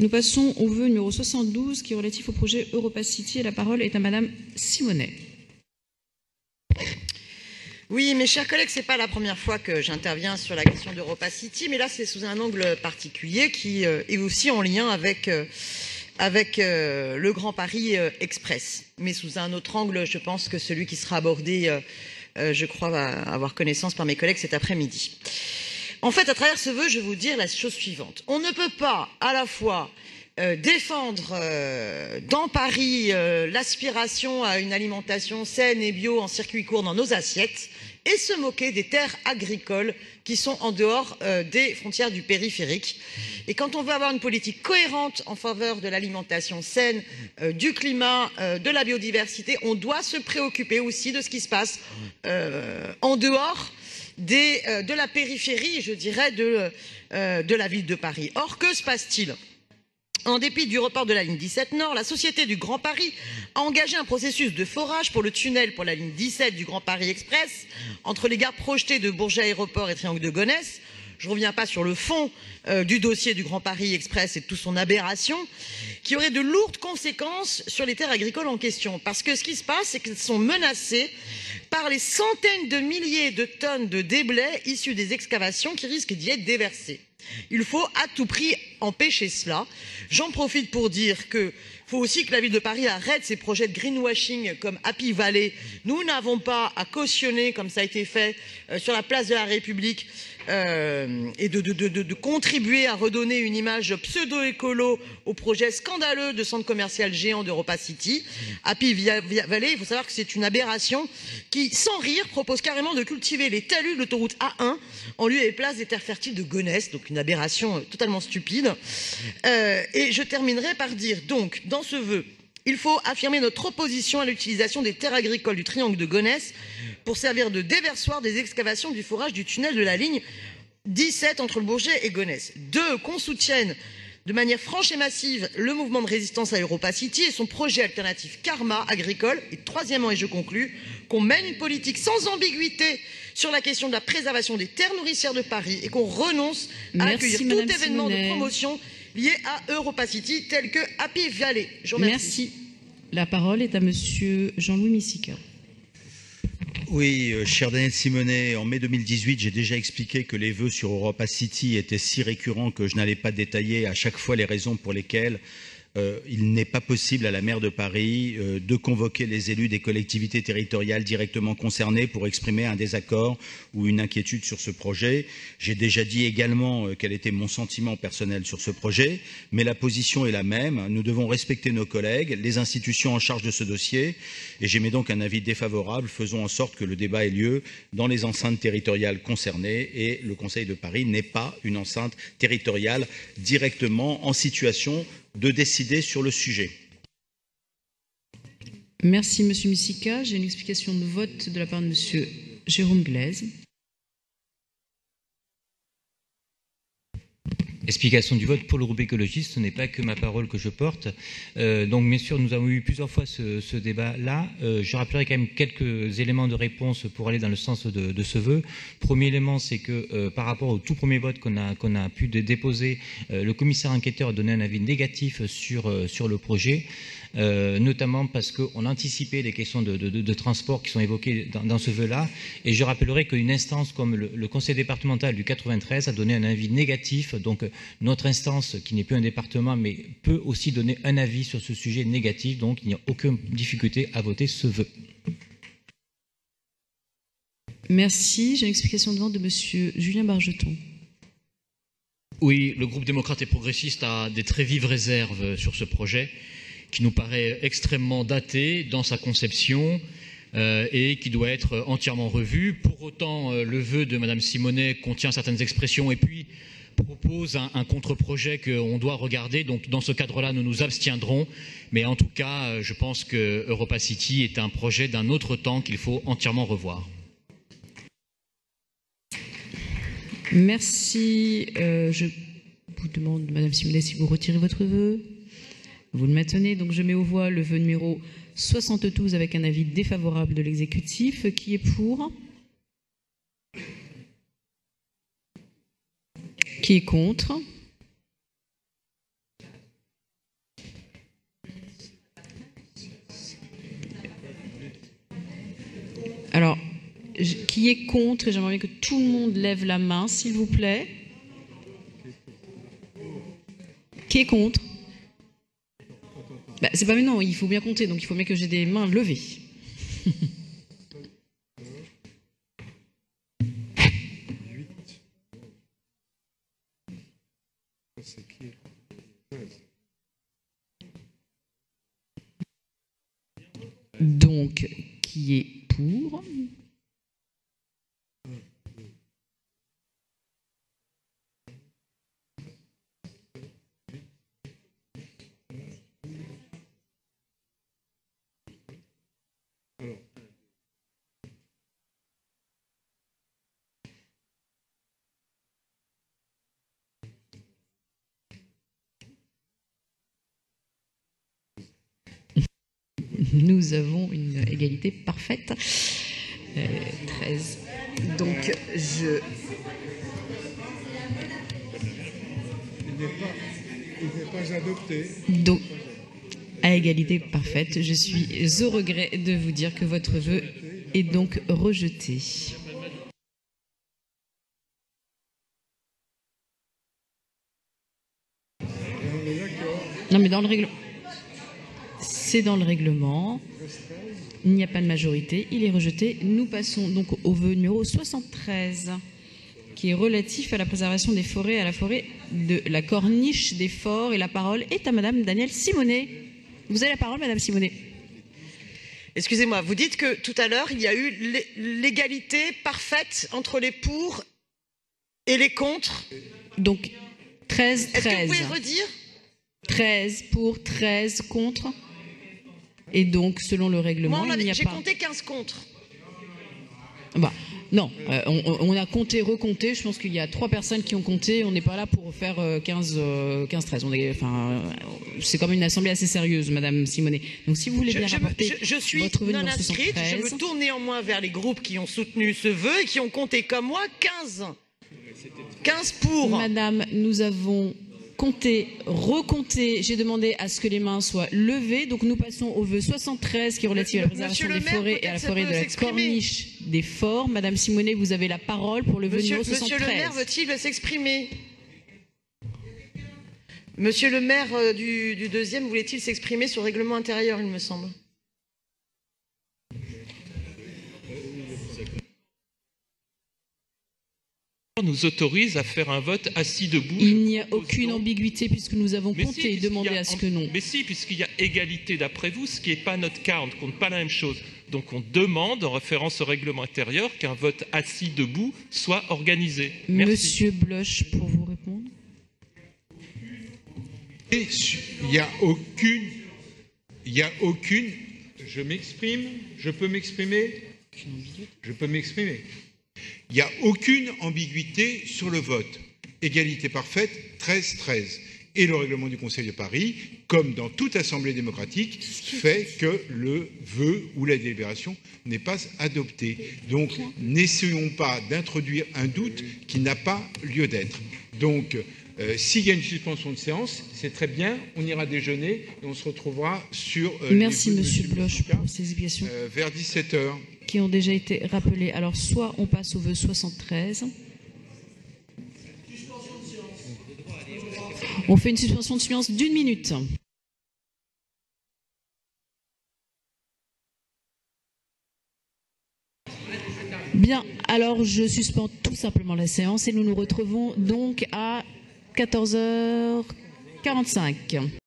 Nous passons au vœu numéro 72 qui est relatif au projet Europa City et la parole est à Madame Simonet. Oui, mes chers collègues, ce n'est pas la première fois que j'interviens sur la question d'Europa City, mais là c'est sous un angle particulier qui est aussi en lien avec le Grand Paris Express, mais sous un autre angle, je pense que celui qui sera abordé, je crois, va avoir connaissance par mes collègues cet après-midi. En fait, à travers ce vœu, je vais vous dire la chose suivante. On ne peut pas à la fois défendre dans Paris l'aspiration à une alimentation saine et bio en circuit court dans nos assiettes et se moquer des terres agricoles qui sont en dehors des frontières du périphérique. Et quand on veut avoir une politique cohérente en faveur de l'alimentation saine, du climat, de la biodiversité, on doit se préoccuper aussi de ce qui se passe en dehors de la périphérie, je dirais, de la ville de Paris. Or, que se passe-t-il ? En dépit du report de la ligne 17 Nord, la Société du Grand Paris a engagé un processus de forage pour le tunnel pour la ligne 17 du Grand Paris Express entre les gares projetées de Bourget Aéroport et Triangle de Gonesse. Je ne reviens pas sur le fond du dossier du Grand Paris Express et de toute son aberration, qui aurait de lourdes conséquences sur les terres agricoles en question. Parce que ce qui se passe, c'est qu'elles sont menacées par les centaines de milliers de tonnes de déblais issus des excavations qui risquent d'y être déversées. Il faut à tout prix empêcher cela. J'en profite pour dire qu'il faut aussi que la ville de Paris arrête ses projets de greenwashing comme Happy Valley. Nous n'avons pas à cautionner, comme ça a été fait sur la place de la République, et de contribuer à redonner une image pseudo-écolo au projet scandaleux de centre commercial géant d'Europa City. Happy Valley, il faut savoir que c'est une aberration qui, sans rire, propose carrément de cultiver les talus de l'autoroute A1 en lieu et place des terres fertiles de Gonesse, donc une aberration totalement stupide. Et je terminerai par dire, donc, dans ce vœu, il faut affirmer notre opposition à l'utilisation des terres agricoles du triangle de Gonesse pour servir de déversoir des excavations du forage du tunnel de la ligne 17 entre le Bourget et Gonesse. 2. Qu'on soutienne de manière franche et massive le mouvement de résistance à Europa City et son projet alternatif Karma agricole. Et troisièmement, et je conclus, qu'on mène une politique sans ambiguïté sur la question de la préservation des terres nourricières de Paris et qu'on renonce à accueillir tout événement de promotion lié à Europa City tel que Happy Valley. Je vous remercie. Merci. La parole est à Monsieur Jean-Louis Missica. Oui, cher Daniel Simonet, en mai 2018, j'ai déjà expliqué que les vœux sur Europa City étaient si récurrents que je n'allais pas détailler à chaque fois les raisons pour lesquelles il n'est pas possible à la maire de Paris de convoquer les élus des collectivités territoriales directement concernées pour exprimer un désaccord ou une inquiétude sur ce projet. J'ai déjà dit également quel était mon sentiment personnel sur ce projet, mais la position est la même. Nous devons respecter nos collègues, les institutions en charge de ce dossier, et j'émets donc un avis défavorable. Faisons en sorte que le débat ait lieu dans les enceintes territoriales concernées, et le Conseil de Paris n'est pas une enceinte territoriale directement en situation de décider sur le sujet. Merci Monsieur Missica. J'ai une explication de vote de la part de Monsieur Jérôme Glaise. Explication du vote pour le groupe écologiste, ce n'est pas que ma parole que je porte. Donc bien sûr, nous avons eu plusieurs fois ce débat-là. Je rappellerai quand même quelques éléments de réponse pour aller dans le sens de ce vœu. Premier élément, c'est que par rapport au tout premier vote qu'on a pu déposer, le commissaire enquêteur a donné un avis négatif sur le projet. Notamment parce qu'on anticipait les questions de transport qui sont évoquées dans ce vœu-là. Et je rappellerai qu'une instance comme le conseil départemental du 93 a donné un avis négatif. Donc notre instance, qui n'est plus un département, mais peut aussi donner un avis sur ce sujet négatif. Donc il n'y a aucune difficulté à voter ce vœu. Merci. J'ai une explication de vote de Monsieur Julien Bargeton. Oui, le groupe démocrate et progressiste a des très vives réserves sur ce projet, qui nous paraît extrêmement daté dans sa conception et qui doit être entièrement revu. Pour autant, le vœu de Mme Simonet contient certaines expressions et puis propose un contre-projet qu'on doit regarder. Donc dans ce cadre-là, nous nous abstiendrons. Mais en tout cas, je pense que Europa City est un projet d'un autre temps qu'il faut entièrement revoir. Merci. Je vous demande, Mme Simonet, si vous retirez votre vœu. Vous le maintenez, donc je mets aux voix le vœu numéro 72 avec un avis défavorable de l'exécutif. Qui est pour? Qui est contre? Qui est contre? Et j'aimerais bien que tout le monde lève la main, s'il vous plaît. Qui est contre? C'est pas maintenant, il faut bien compter, donc il faut bien que j'ai des mains levées. Donc, qui est pour? Nous avons une égalité parfaite. 13. Donc, Il n'est pas adopté. Donc, à égalité parfaite, je suis au regret de vous dire que votre vœu est donc rejeté. Non, mais dans le règlement. C'est dans le règlement. Il n'y a pas de majorité. Il est rejeté. Nous passons donc au vœu numéro 73, qui est relatif à la préservation des forêts, à la forêt de la Corniche des Forts. Et la parole est à Madame Danielle Simonet. Vous avez la parole, Madame Simonet. Excusez-moi, vous dites que tout à l'heure, il y a eu l'égalité parfaite entre les pour et les contre. Donc, 13. Est-ce que vous pouvez redire? 13 pour, 13 contre. Et donc, selon le règlement, il n'y a pas... J'ai compté 15 contre. Non, on a compté, recompté. Je pense qu'il y a 3 personnes qui ont compté. On n'est pas là pour faire 15-13. C'est comme une assemblée assez sérieuse, Madame Simonet. Donc, si vous voulez bien rapporter je suis votre vœu non numéro inscrite. 73. Je me tourne néanmoins vers les groupes qui ont soutenu ce vœu et qui ont compté comme moi 15. 15 pour. Madame, nous avons compté, recompté. J'ai demandé à ce que les mains soient levées. Donc, nous passons au vœu 73 qui est relatif à la préservation des forêts et à la forêt de la Corniche des Forts. Madame Simonet, vous avez la parole pour le vœu numéro 73. Monsieur le maire veut-il s'exprimer? Monsieur le maire du deuxième, voulait-il s'exprimer sur le règlement intérieur, il me semble? Nous autorise à faire un vote assis debout. Il n'y a aucune ambiguïté puisque nous avons compté et demandé à ce que non. Mais si, puisqu'il y a égalité d'après vous, ce qui n'est pas notre cas, on ne compte pas la même chose. Donc on demande, en référence au règlement intérieur, qu'un vote assis debout soit organisé. Merci. Monsieur Bloch, pour vous répondre. Il n'y a aucune... Je m'exprime? Je peux m'exprimer? Je peux m'exprimer. Il n'y a aucune ambiguïté sur le vote. Égalité parfaite, 13-13. Et le règlement du Conseil de Paris, comme dans toute assemblée démocratique, fait que le vœu ou la délibération n'est pas adopté. Donc, n'essayons pas d'introduire un doute qui n'a pas lieu d'être. Donc, s'il y a une suspension de séance, c'est très bien, on ira déjeuner et on se retrouvera sur... Merci, Monsieur Bloch, pour ces explications. Vers 17h. Qui ont déjà été rappelés. Alors, soit on passe au vœu 73. On fait une suspension de séance d'1 minute. Bien, alors je suspends tout simplement la séance et nous nous retrouvons donc à 14h45.